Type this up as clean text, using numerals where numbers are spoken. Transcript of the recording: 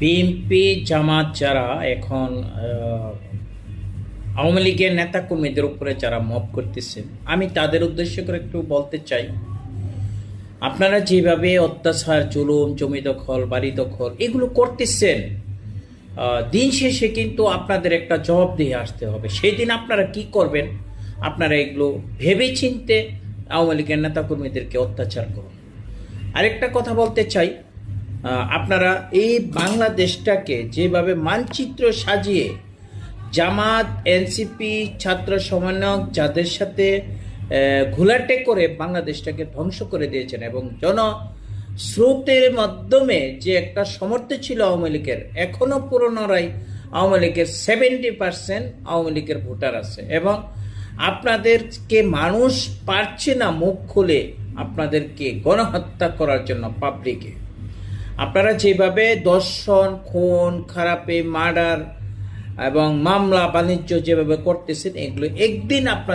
BNP জামাত যারা এখন আওয়ামী লীগের নেতাকর্মীদের উপরে যারা মব করতেছেন, আমি তাদের উদ্দেশ্য করে একটু বলতে চাই, আপনারা যেভাবে অত্যাচার, জুলুম, জমি দখল, বাড়ি দখল এগুলো করতেছেন, দিন শেষে কিন্তু আপনাদের একটা জবাব দিয়ে আসতে হবে। সেই দিন আপনারা কি করবেন? আপনারা এগুলো ভেবে চিনতে আওয়ামী লীগের নেতাকর্মীদেরকে অত্যাচার করুন। আরেকটা কথা বলতে চাই, আপনারা এই বাংলাদেশটাকে যেভাবে মানচিত্র সাজিয়ে জামাত, এনসিপি, ছাত্র সমন্বয়ক যাদের সাথে ঘোলাটে করে বাংলাদেশটাকে ধ্বংস করে দিয়েছেন এবং জনস্রোতের মাধ্যমে যে একটা সমর্থ ছিল আওয়ামী লীগের, এখনো পুরনোরাই আওয়ামী লীগের 70% আওয়ামী লীগের ভোটার আছে এবং আপনাদেরকে মানুষ পারছে না মুখ খুলে আপনাদেরকে গণহত্যা করার জন্য পাবলিকে। আপনারা যেভাবে দর্শন, খুন, খারাপে, মার্ডার এবং মামলা বাণিজ্য যেভাবে করতেছেন, এগুলো একদিন আপনার